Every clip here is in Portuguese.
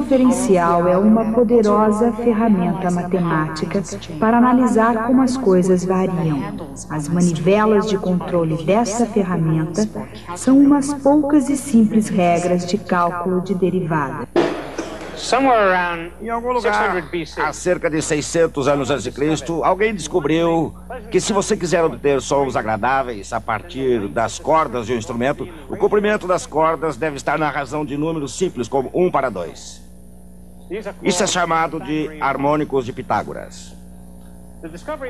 diferencial é uma poderosa ferramenta matemática para analisar como as coisas variam. As manivelas de controle dessa ferramenta são umas poucas e simples regras de cálculo de derivada. Em algum lugar, há cerca de 600 anos antes de Cristo, alguém descobriu que se você quiser obter sons agradáveis a partir das cordas de um instrumento, o comprimento das cordas deve estar na razão de números simples, como 1/2. Isso é chamado de harmônicos de Pitágoras.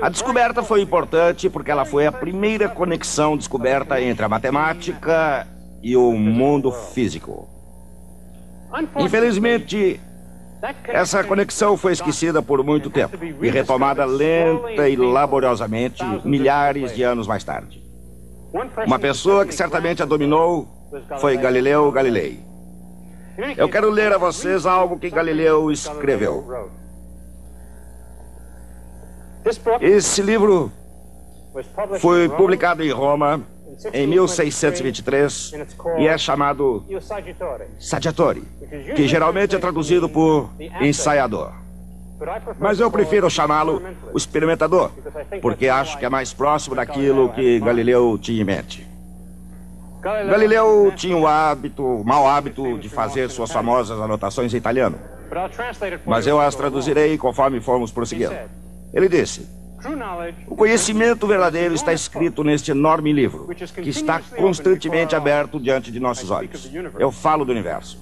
A descoberta foi importante porque ela foi a primeira conexão descoberta entre a matemática e o mundo físico. Infelizmente, essa conexão foi esquecida por muito tempo e retomada lenta e laboriosamente milhares de anos mais tarde. Uma pessoa que certamente a dominou foi Galileu Galilei. Eu quero ler a vocês algo que Galileu escreveu. Esse livro foi publicado em Roma em 1623 e é chamado Saggiatore, que geralmente é traduzido por ensaiador. Mas eu prefiro chamá-lo o experimentador, porque acho que é mais próximo daquilo que Galileu tinha em mente. Galileu tinha o mau hábito de fazer suas famosas anotações em italiano, mas eu as traduzirei conforme formos prosseguindo. Ele disse: o conhecimento verdadeiro está escrito neste enorme livro, que está constantemente aberto diante de nossos olhos. Eu falo do universo.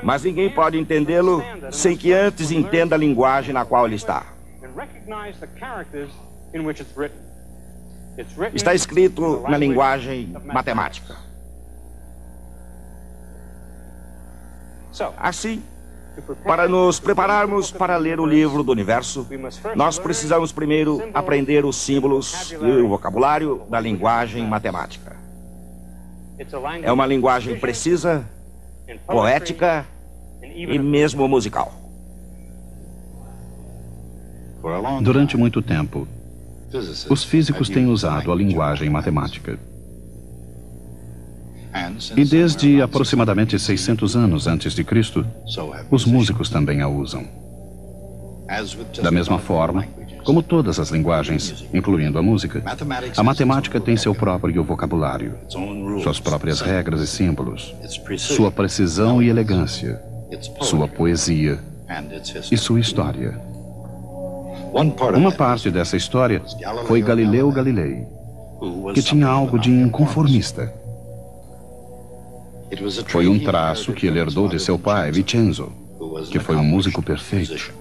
Mas ninguém pode entendê-lo sem que antes entenda a linguagem na qual ele está. Está escrito na linguagem matemática. Assim, para nos prepararmos para ler o livro do universo, nós precisamos primeiro aprender os símbolos e o vocabulário da linguagem matemática. É uma linguagem precisa, poética e mesmo musical. Durante muito tempo, os físicos têm usado a linguagem matemática. E desde aproximadamente 600 anos antes de Cristo, os músicos também a usam. Da mesma forma, como todas as linguagens, incluindo a música, a matemática tem seu próprio vocabulário, suas próprias regras e símbolos, sua precisão e elegância, sua poesia e sua história. Uma parte dessa história foi Galileu Galilei, que tinha algo de inconformista. Foi um traço que ele herdou de seu pai, Vincenzo, que foi um músico perfeito.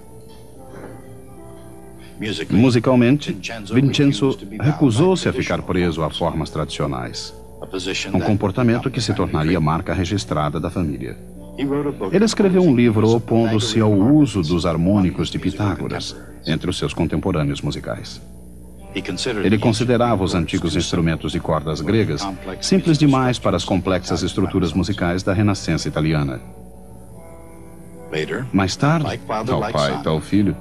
Musicalmente, Vincenzo recusou-se a ficar preso a formas tradicionais, um comportamento que se tornaria marca registrada da família. Ele escreveu um livro opondo-se ao uso dos harmônicos de Pitágoras entre os seus contemporâneos musicais. Ele considerava os antigos instrumentos de cordas gregas simples demais para as complexas estruturas musicais da Renascença italiana. Mais tarde, tal pai, tal filho,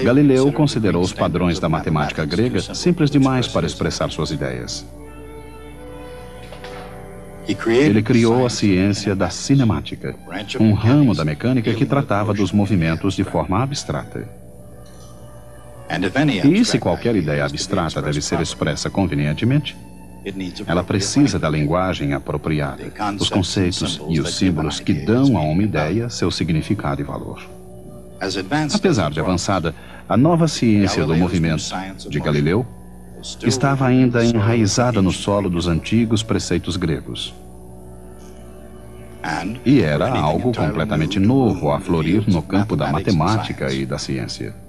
Galileu considerou os padrões da matemática grega simples demais para expressar suas ideias. Ele criou a ciência da cinemática, um ramo da mecânica que tratava dos movimentos de forma abstrata. E se qualquer ideia abstrata deve ser expressa convenientemente, ela precisa da linguagem apropriada, os conceitos e os símbolos que dão a uma ideia seu significado e valor. Apesar de avançada, a nova ciência do movimento de Galileu estava ainda enraizada no solo dos antigos preceitos gregos. E era algo completamente novo a florir no campo da matemática e da ciência.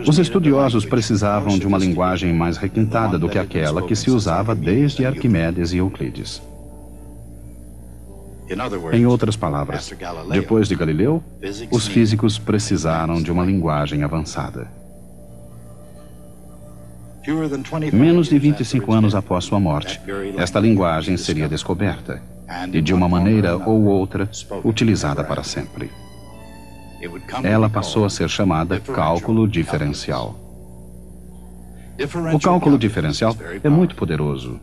Os estudiosos precisavam de uma linguagem mais requintada do que aquela que se usava desde Arquimedes e Euclides. Em outras palavras, depois de Galileu, os físicos precisaram de uma linguagem avançada. Menos de 25 anos após sua morte, esta linguagem seria descoberta e, de uma maneira ou outra, utilizada para sempre. Ela passou a ser chamada cálculo diferencial. O cálculo diferencial é muito poderoso.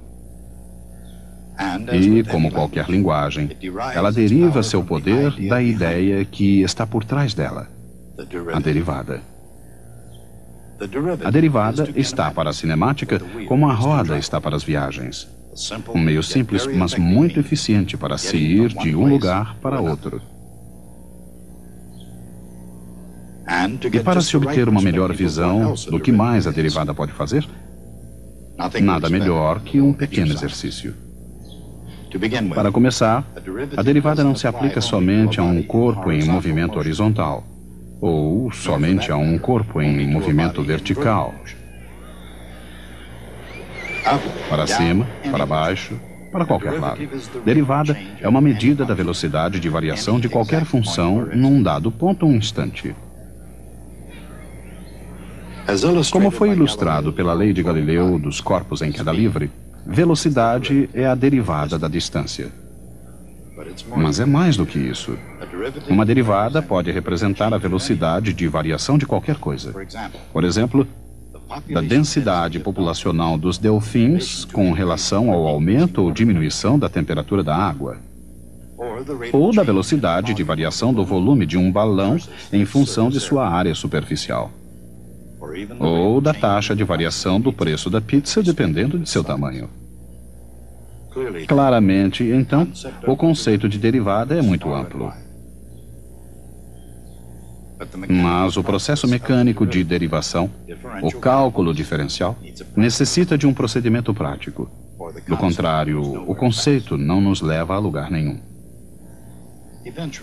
E, como qualquer linguagem, ela deriva seu poder da ideia que está por trás dela, a derivada. A derivada está para a cinemática como a roda está para as viagens. Um meio simples, mas muito eficiente para se ir de um lugar para outro. E para se obter uma melhor visão do que mais a derivada pode fazer, nada melhor que um pequeno exercício. Para começar, a derivada não se aplica somente a um corpo em movimento horizontal, ou somente a um corpo em movimento vertical. Para cima, para baixo, para qualquer lado. Derivada é uma medida da velocidade de variação de qualquer função num dado ponto ou instante. Como foi ilustrado pela lei de Galileu dos corpos em queda livre, velocidade é a derivada da distância. Mas é mais do que isso. Uma derivada pode representar a velocidade de variação de qualquer coisa. Por exemplo, da densidade populacional dos delfins com relação ao aumento ou diminuição da temperatura da água. Ou da velocidade de variação do volume de um balão em função de sua área superficial. Ou da taxa de variação do preço da pizza dependendo de seu tamanho. Claramente, então, o conceito de derivada é muito amplo. Mas o processo mecânico de derivação, o cálculo diferencial, necessita de um procedimento prático. Do contrário, o conceito não nos leva a lugar nenhum.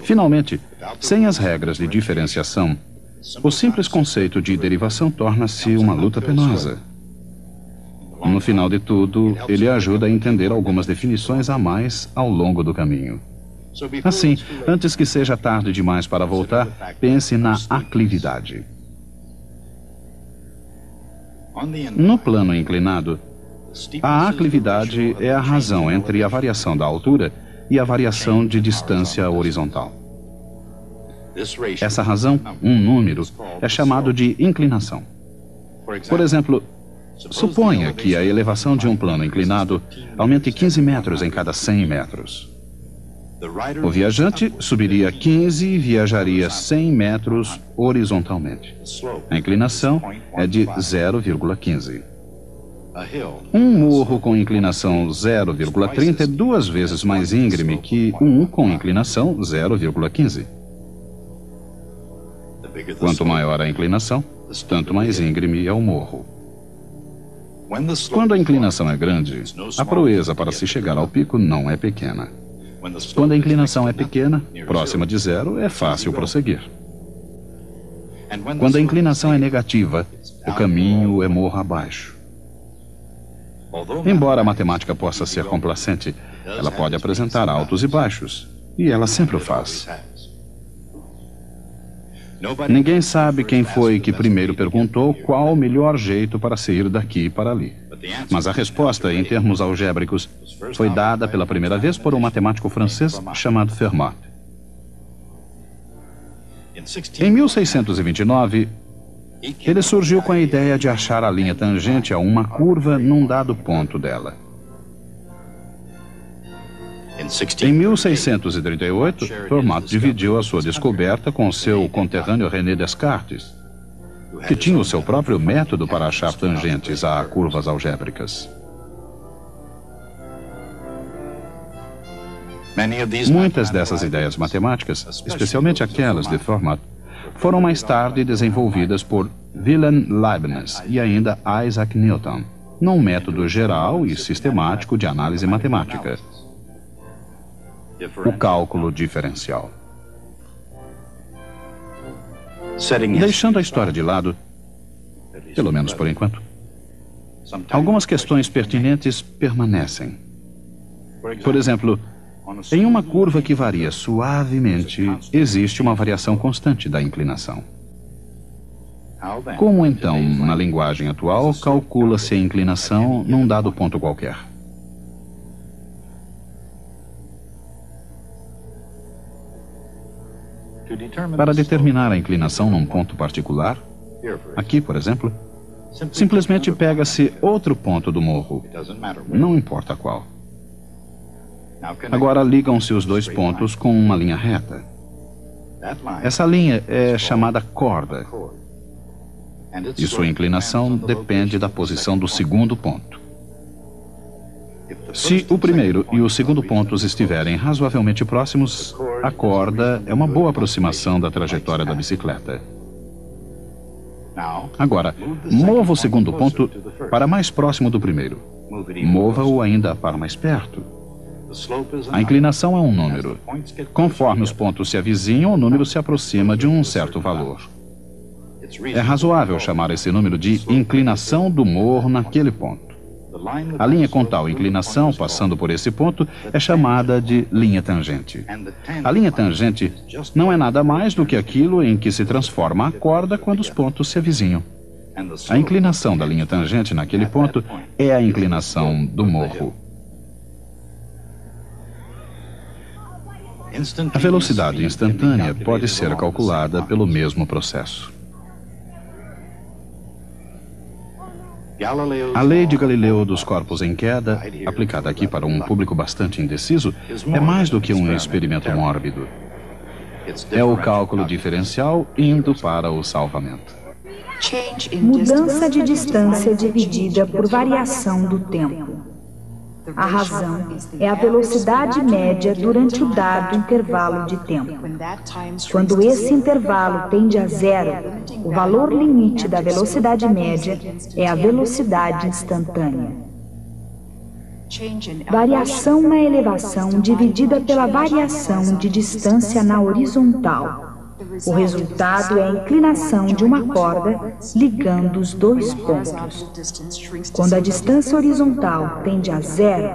Finalmente, sem as regras de diferenciação, o simples conceito de derivação torna-se uma luta penosa. No final de tudo, ele ajuda a entender algumas definições a mais ao longo do caminho. Assim, antes que seja tarde demais para voltar, pense na aclividade. No plano inclinado, a aclividade é a razão entre a variação da altura e a variação de distância horizontal. Essa razão, um número, é chamado de inclinação. Por exemplo, suponha que a elevação de um plano inclinado aumente 15 metros em cada 100 metros. O viajante subiria 15 e viajaria 100 metros horizontalmente. A inclinação é de 0,15. Um morro com inclinação 0,30 é 2 vezes mais íngreme que um com inclinação 0,15. Quanto maior a inclinação, tanto mais íngreme é o morro. Quando a inclinação é grande, a proeza para se chegar ao pico não é pequena. Quando a inclinação é pequena, próxima de zero, é fácil prosseguir. Quando a inclinação é negativa, o caminho é morro abaixo. Embora a matemática possa ser complacente, ela pode apresentar altos e baixos, e ela sempre o faz. Ninguém sabe quem foi que primeiro perguntou qual o melhor jeito para sair daqui para ali. Mas a resposta, em termos algébricos, foi dada pela primeira vez por um matemático francês chamado Fermat. Em 1629, ele surgiu com a ideia de achar a linha tangente a uma curva num dado ponto dela. Em 1638, Fermat dividiu a sua descoberta com seu conterrâneo René Descartes, que tinha o seu próprio método para achar tangentes a curvas algébricas. Muitas dessas ideias matemáticas, especialmente aquelas de Fermat, foram mais tarde desenvolvidas por Wilhelm Leibniz e ainda Isaac Newton, num método geral e sistemático de análise matemática. O cálculo diferencial. Deixando a história de lado, pelo menos por enquanto, algumas questões pertinentes permanecem. Por exemplo, em uma curva que varia suavemente, existe uma variação constante da inclinação. Como então, na linguagem atual, calcula-se a inclinação num dado ponto qualquer? Para determinar a inclinação num ponto particular, aqui, por exemplo, simplesmente pega-se outro ponto do morro, não importa qual. Agora ligam-se os dois pontos com uma linha reta. Essa linha é chamada corda, e sua inclinação depende da posição do segundo ponto. Se o primeiro e o segundo pontos estiverem razoavelmente próximos, a corda é uma boa aproximação da trajetória da bicicleta. Agora, mova o segundo ponto para mais próximo do primeiro. Mova-o ainda para mais perto. A inclinação é um número. Conforme os pontos se avizinham, o número se aproxima de um certo valor. É razoável chamar esse número de inclinação do morro naquele ponto. A linha com tal inclinação, passando por esse ponto, é chamada de linha tangente. A linha tangente não é nada mais do que aquilo em que se transforma a corda quando os pontos se avizinham. A inclinação da linha tangente naquele ponto é a inclinação do morro. A velocidade instantânea pode ser calculada pelo mesmo processo. A lei de Galileu dos corpos em queda, aplicada aqui para um público bastante indeciso, é mais do que um experimento mórbido. É o cálculo diferencial indo para o salvamento. Mudança de distância dividida por variação do tempo. A razão é a velocidade média durante o dado intervalo de tempo. Quando esse intervalo tende a zero, o valor limite da velocidade média é a velocidade instantânea. Variação na elevação dividida pela variação de distância na horizontal. O resultado é a inclinação de uma corda ligando os dois pontos. Quando a distância horizontal tende a zero,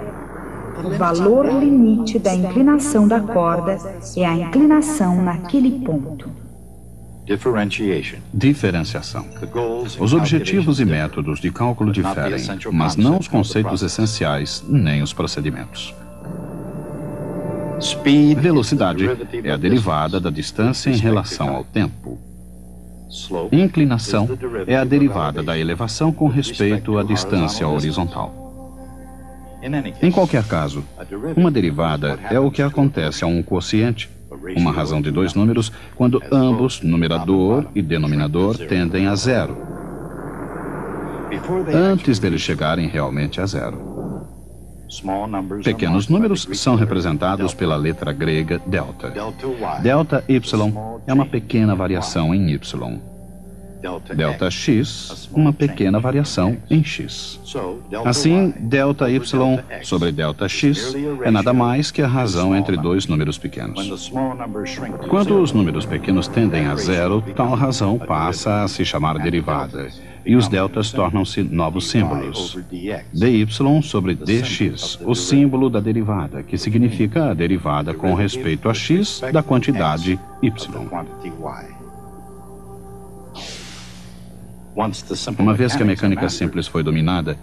o valor limite da inclinação da corda é a inclinação naquele ponto. Diferenciação. Os objetivos e métodos de cálculo diferem, mas não os conceitos essenciais nem os procedimentos. Velocidade é a derivada da distância em relação ao tempo. Inclinação é a derivada da elevação com respeito à distância horizontal. Em qualquer caso, uma derivada é o que acontece a um quociente, uma razão de dois números, quando ambos, numerador e denominador, tendem a zero, antes deles chegarem realmente a zero. Pequenos números são representados pela letra grega delta. Delta y é uma pequena variação em y. Delta x, uma pequena variação em x. Assim, delta y sobre delta x é nada mais que a razão entre dois números pequenos. Quando os números pequenos tendem a zero, tal razão passa a se chamar derivada, e os deltas tornam-se novos símbolos. dy sobre dx, o símbolo da derivada, que significa a derivada com respeito a x da quantidade y. Uma vez que a mecânica simples foi dominada,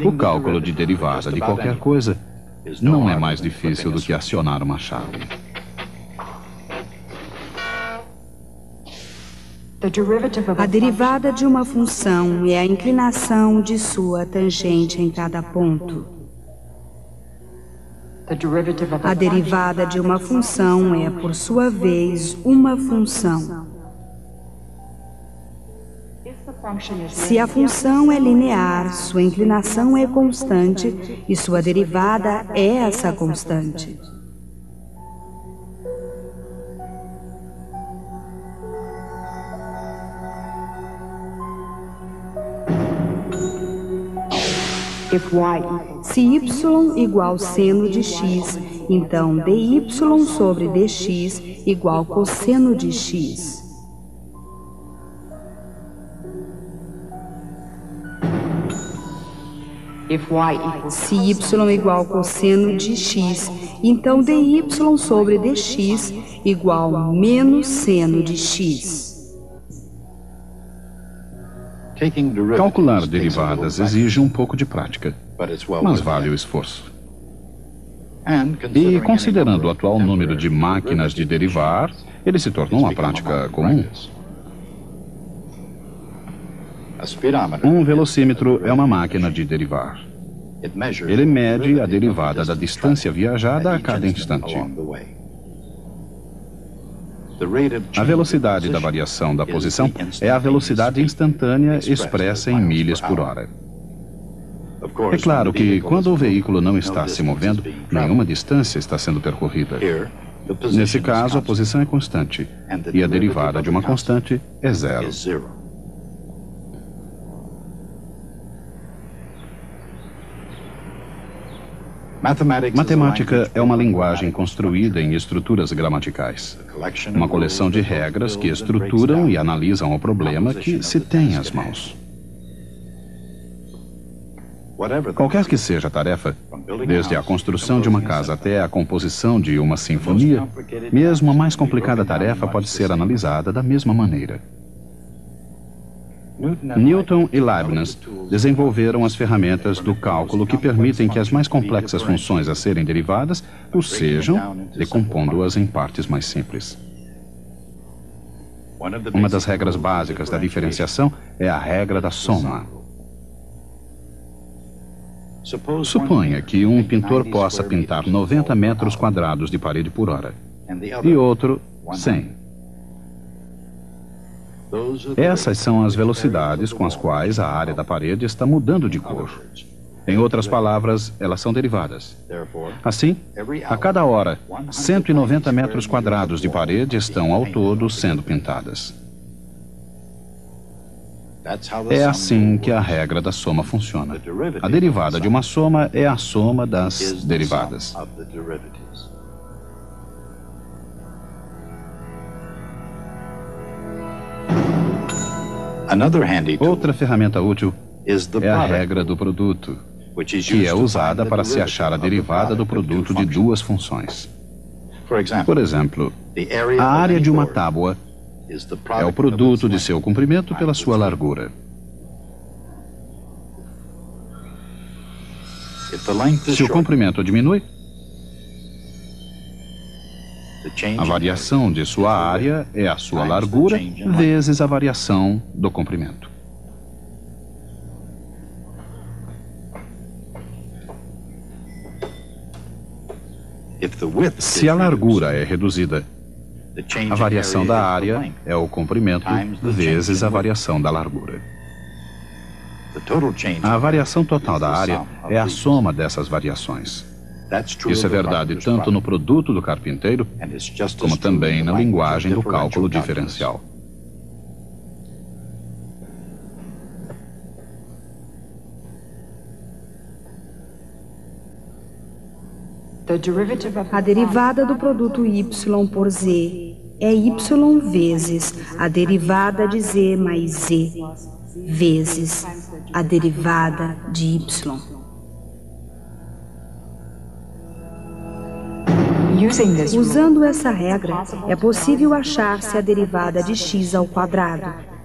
o cálculo de derivada de qualquer coisa não é mais difícil do que acionar uma chave. A derivada de uma função é a inclinação de sua tangente em cada ponto. A derivada de uma função é, por sua vez, uma função. Se a função é linear, sua inclinação é constante e sua derivada é essa constante. Se y igual seno de x, então dy sobre dx igual cosseno de x. Se y igual cosseno de x, então dy sobre dx igual menos seno de x. Calcular derivadas exige um pouco de prática, mas vale o esforço. E considerando o atual número de máquinas de derivar, ele se tornou uma prática comum. Um velocímetro é uma máquina de derivar. Ele mede a derivada da distância viajada a cada instante. A velocidade da variação da posição é a velocidade instantânea expressa em milhas por hora. É claro que, quando o veículo não está se movendo, nenhuma distância está sendo percorrida. Nesse caso, a posição é constante, e a derivada de uma constante é zero. Matemática é uma linguagem construída em estruturas gramaticais. Uma coleção de regras que estruturam e analisam o problema que se tem às mãos. Qualquer que seja a tarefa, desde a construção de uma casa até a composição de uma sinfonia, mesmo a mais complicada tarefa pode ser analisada da mesma maneira. Newton e Leibniz desenvolveram as ferramentas do cálculo que permitem que as mais complexas funções a serem derivadas o sejam, decompondo-as em partes mais simples. Uma das regras básicas da diferenciação é a regra da soma. Suponha que um pintor possa pintar 90 metros quadrados de parede por hora e outro 100. Essas são as velocidades com as quais a área da parede está mudando de cor. Em outras palavras, elas são derivadas. Assim, a cada hora, 190 metros quadrados de parede estão ao todo sendo pintadas. É assim que a regra da soma funciona. A derivada de uma soma é a soma das derivadas. Outra ferramenta útil é a regra do produto, que é usada para se achar a derivada do produto de duas funções. Por exemplo, a área de uma tábua é o produto de seu comprimento pela sua largura. Se o comprimento diminui, a variação de sua área é a sua largura vezes a variação do comprimento. Se a largura é reduzida, a variação da área é o comprimento vezes a variação da largura. A variação total da área é a soma dessas variações. Isso é verdade tanto no produto do carpinteiro, como também na linguagem do cálculo diferencial. A derivada do produto y por z é y vezes a derivada de z mais z vezes a derivada de y. Usando essa regra, é possível achar-se a derivada de x ao quadrado.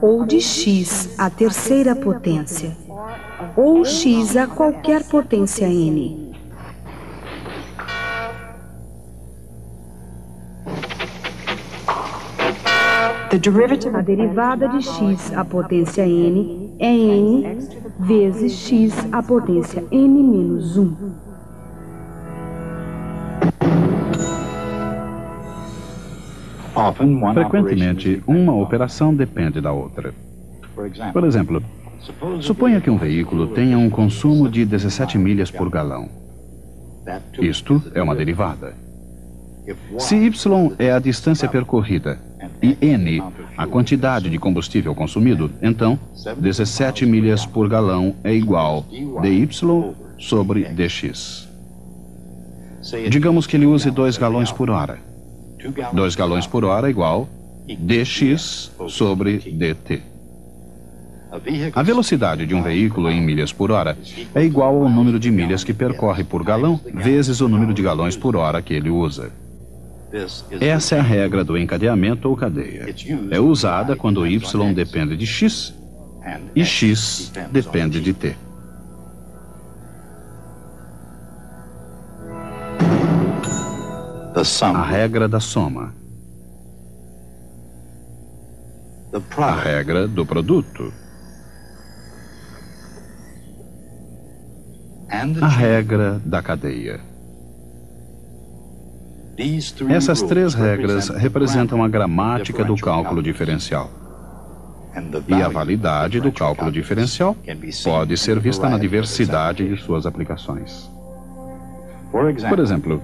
Ou de x à terceira potência, ou x a qualquer potência n. A derivada de x à potência n é n vezes x à potência n menos 1. Frequentemente, uma operação depende da outra. Por exemplo, Suponha que um veículo tenha um consumo de 17 milhas por galão. Isto é uma derivada. Se y é a distância percorrida e n a quantidade de combustível consumido, então 17 milhas por galão é igual dy sobre dx. Digamos que ele use 2 galões por hora. 2 galões por hora é igual dx sobre dt. A velocidade de um veículo em milhas por hora é igual ao número de milhas que percorre por galão vezes o número de galões por hora que ele usa. Essa é a regra do encadeamento ou cadeia. É usada quando y depende de x e x depende de t. A regra da soma. A regra do produto. A regra da cadeia. Essas 3 regras representam a gramática do cálculo diferencial. E a validade do cálculo diferencial pode ser vista na diversidade de suas aplicações. Por exemplo,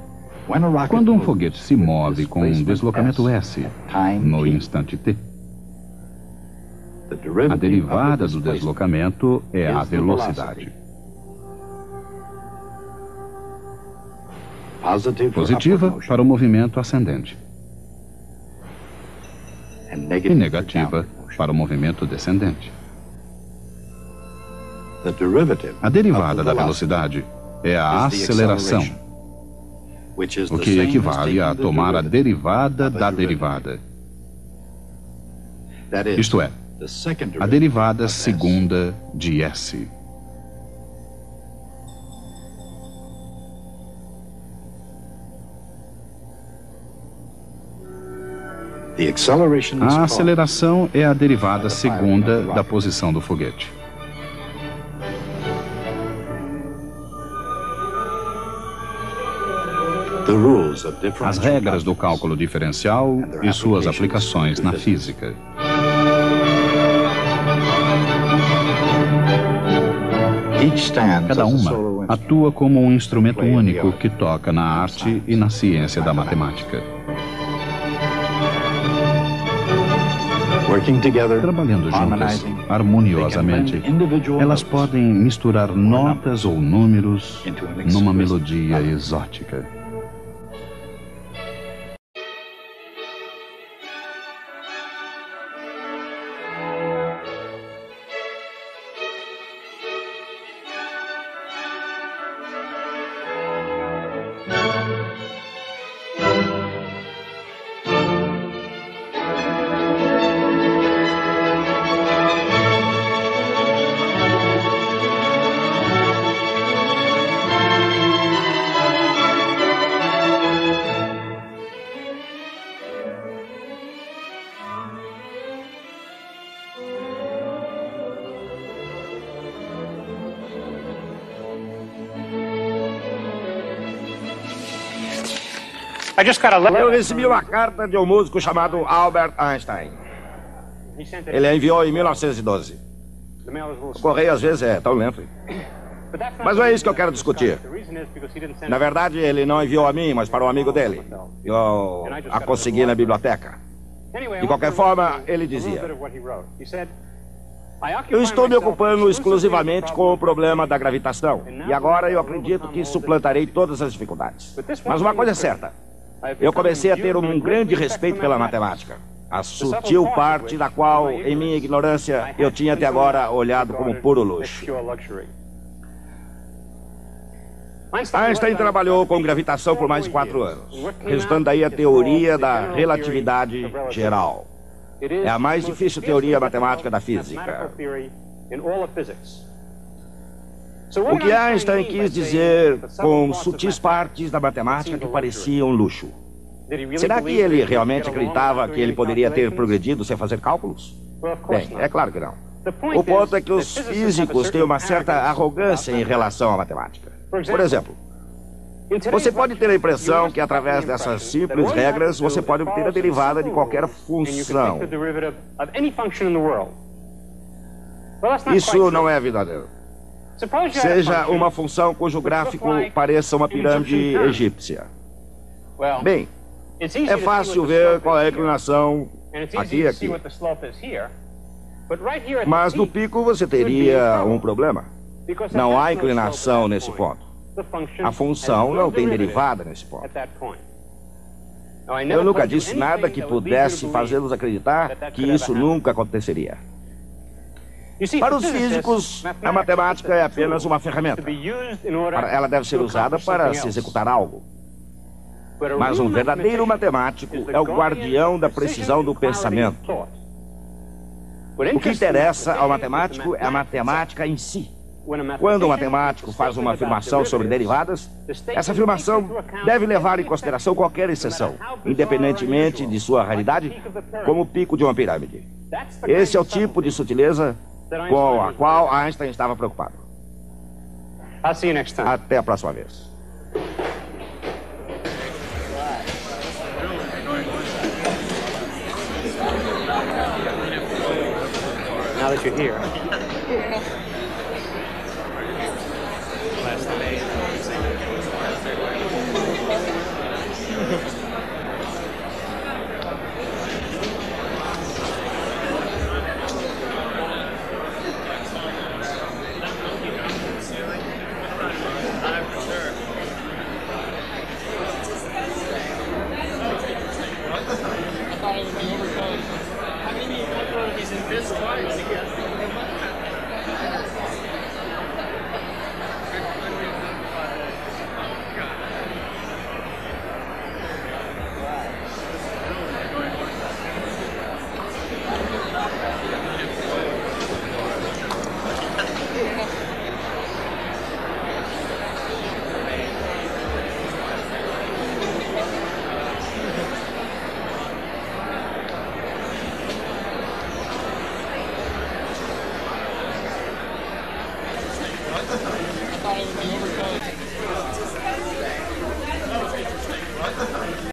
quando um foguete se move com um deslocamento s no instante t, a derivada do deslocamento é a velocidade. Positiva para o movimento ascendente e negativa para o movimento descendente. A derivada da velocidade é a aceleração, o que equivale a tomar a derivada da derivada. Isto é, a derivada segunda de s. A aceleração é a derivada segunda da posição do foguete. As regras do cálculo diferencial e suas aplicações na física. Cada uma atua como um instrumento único que toca na arte e na ciência da matemática. Trabalhando juntas, harmoniosamente, elas podem misturar notas ou números numa melodia exótica. Eu recebi uma carta de um músico chamado Albert Einstein. Ele a enviou em 1912. O correio às vezes é tão lento. Mas não é isso que eu quero discutir. Na verdade, ele não enviou a mim, mas para um amigo dele. Eu a consegui na biblioteca. De qualquer forma, ele dizia: eu estou me ocupando exclusivamente com o problema da gravitação. E agora eu acredito que suplantarei todas as dificuldades. Mas uma coisa é certa. Eu comecei a ter um grande respeito pela matemática. A sutil parte da qual, em minha ignorância, eu tinha até agora olhado como puro luxo. Einstein trabalhou com gravitação por mais de 4 anos, resultando daí a teoria da relatividade geral. É a mais difícil teoria matemática da física. O que Einstein quis dizer com sutis partes da matemática que pareciam luxo? Será que ele realmente acreditava que ele poderia ter progredido sem fazer cálculos? Bem, é claro que não. O ponto é que os físicos têm uma certa arrogância em relação à matemática. Por exemplo, você pode ter a impressão que através dessas simples regras você pode obter a derivada de qualquer função. Isso não é verdadeiro. Seja uma função cujo gráfico pareça uma pirâmide egípcia. Bem, é fácil ver qual é a inclinação aqui e aqui. Mas no pico você teria um problema. Não há inclinação nesse ponto. A função não tem derivada nesse ponto. Eu nunca disse nada que pudesse fazê-los acreditar que isso nunca aconteceria. Para os físicos, a matemática é apenas uma ferramenta. Ela deve ser usada para se executar algo. Mas um verdadeiro matemático é o guardião da precisão do pensamento. O que interessa ao matemático é a matemática em si. Quando um matemático faz uma afirmação sobre derivadas, essa afirmação deve levar em consideração qualquer exceção, independentemente de sua raridade, como o pico de uma pirâmide. Esse é o tipo de sutileza com a qual Einstein estava preocupado. Até a próxima vez. Now that you're here. Last name.